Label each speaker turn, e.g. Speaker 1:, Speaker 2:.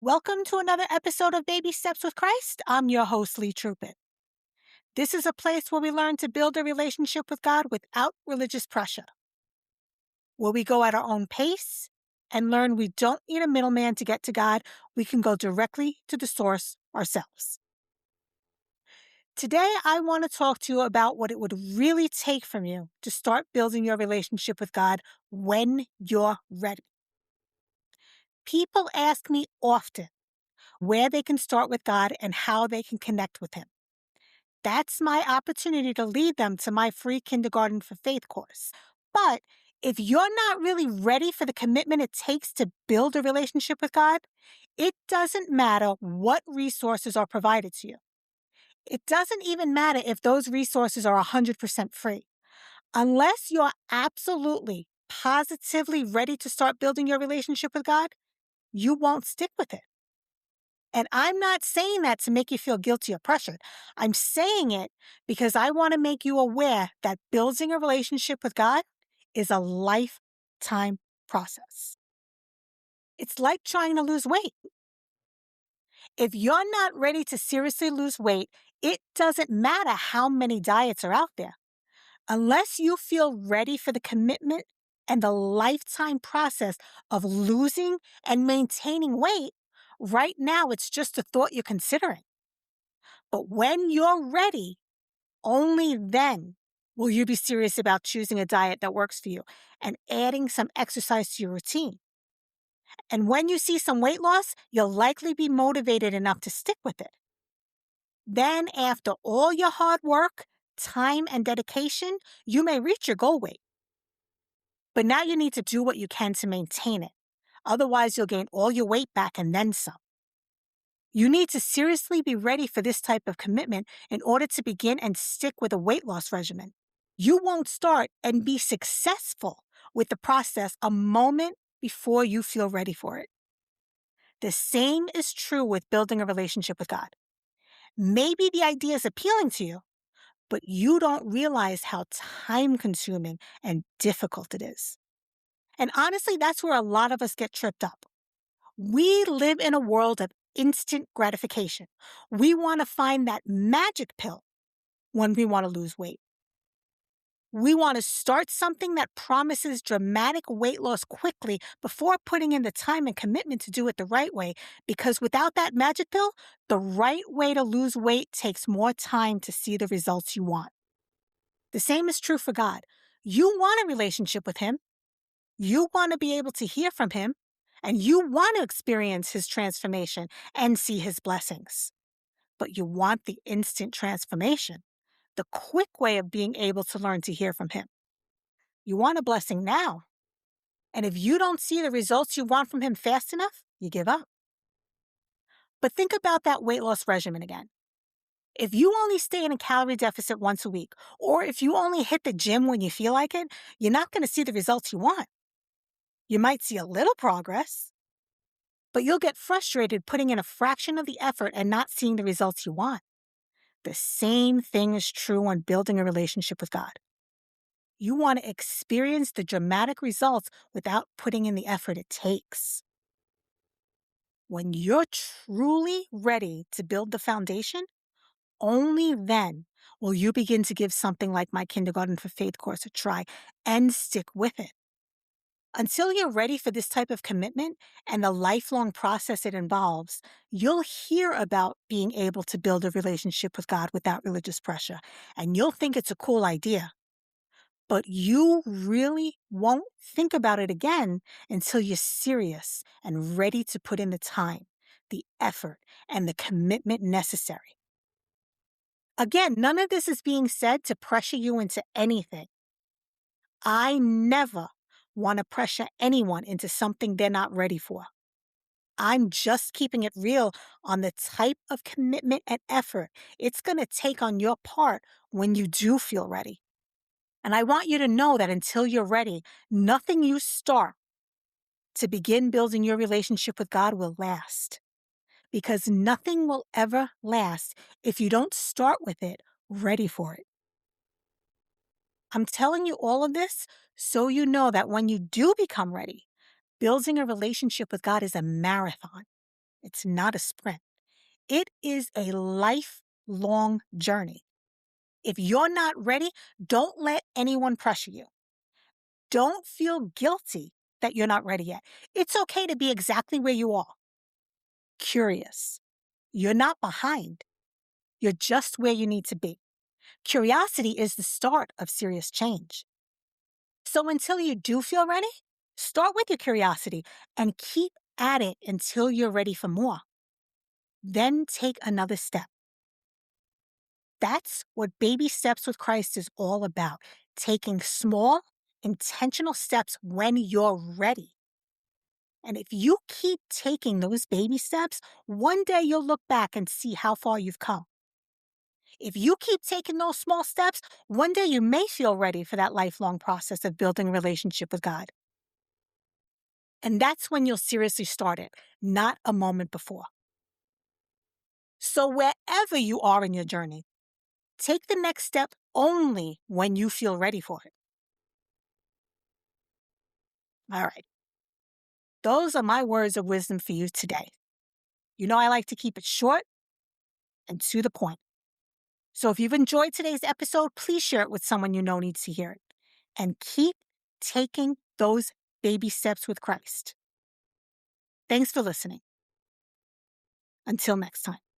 Speaker 1: Welcome to another episode of Baby Steps with Christ. I'm your host, Leigh Trupin. This is a place where we learn to build a relationship with God without religious pressure, where we go at our own pace and learn we don't need a middleman to get to God. We can go directly to the source ourselves. Today, I want to talk to you about what it would really take from you to start building your relationship with God when you're ready. People ask me often where they can start with God and how they can connect with Him. That's my opportunity to lead them to my free Kindergarten for Faith course. But if you're not really ready for the commitment it takes to build a relationship with God, it doesn't matter what resources are provided to you. It doesn't even matter if those resources are 100% free. Unless you're absolutely, positively ready to start building your relationship with God, you won't stick with it. And I'm not saying that to make you feel guilty or pressured. I'm saying it because I want to make you aware that building a relationship with God is a lifetime process. It's like trying to lose weight. If you're not ready to seriously lose weight, it doesn't matter how many diets are out there. Unless you feel ready for the commitment and the lifetime process of losing and maintaining weight, right now it's just a thought you're considering. But when you're ready, only then will you be serious about choosing a diet that works for you and adding some exercise to your routine. And when you see some weight loss, you'll likely be motivated enough to stick with it. Then, after all your hard work, time, and dedication, you may reach your goal weight. But now you need to do what you can to maintain it. Otherwise, you'll gain all your weight back and then some. You need to seriously be ready for this type of commitment in order to begin and stick with a weight loss regimen. You won't start and be successful with the process a moment before you feel ready for it. The same is true with building a relationship with God. Maybe the idea is appealing to you, but you don't realize how time-consuming and difficult it is. And honestly, that's where a lot of us get tripped up. We live in a world of instant gratification. We want to find that magic pill when we want to lose weight. We want to start something that promises dramatic weight loss quickly before putting in the time and commitment to do it the right way, because without that magic pill, the right way to lose weight takes more time to see the results you want. The same is true for God. You want a relationship with Him. You want to be able to hear from Him, and you want to experience His transformation and see His blessings. But you want the instant transformation, the quick way of being able to learn to hear from Him. You want a blessing now. And if you don't see the results you want from Him fast enough, you give up. But think about that weight loss regimen again. If you only stay in a calorie deficit once a week, or if you only hit the gym when you feel like it, you're not going to see the results you want. You might see a little progress, but you'll get frustrated putting in a fraction of the effort and not seeing the results you want. The same thing is true when building a relationship with God. You want to experience the dramatic results without putting in the effort it takes. When you're truly ready to build the foundation, only then will you begin to give something like my Kindergarten for Faith course a try and stick with it. Until you're ready for this type of commitment and the lifelong process it involves, you'll hear about being able to build a relationship with God without religious pressure, and you'll think it's a cool idea. But you really won't think about it again until you're serious and ready to put in the time, the effort, and the commitment necessary. Again, none of this is being said to pressure you into anything. I never want to pressure anyone into something they're not ready for. I'm just keeping it real on the type of commitment and effort it's going to take on your part when you do feel ready. And I want you to know that until you're ready, nothing you start to begin building your relationship with God will last. Because nothing will ever last if you don't start with it ready for it. I'm telling you all of this so you know that when you do become ready, building a relationship with God is a marathon. It's not a sprint. It is a lifelong journey. If you're not ready, don't let anyone pressure you. Don't feel guilty that you're not ready yet. It's okay to be exactly where you are. Curious. You're not behind. You're just where you need to be. Curiosity is the start of serious change. So until you do feel ready, start with your curiosity and keep at it until you're ready for more. Then take another step. That's what Baby Steps with Christ is all about. Taking small, intentional steps when you're ready. And if you keep taking those baby steps, one day you'll look back and see how far you've come. If you keep taking those small steps, one day you may feel ready for that lifelong process of building a relationship with God. And that's when you'll seriously start it, not a moment before. So wherever you are in your journey, take the next step only when you feel ready for it. All right. Those are my words of wisdom for you today. You know I like to keep it short and to the point. So if you've enjoyed today's episode, please share it with someone you know needs to hear it. And keep taking those baby steps with Christ. Thanks for listening. Until next time.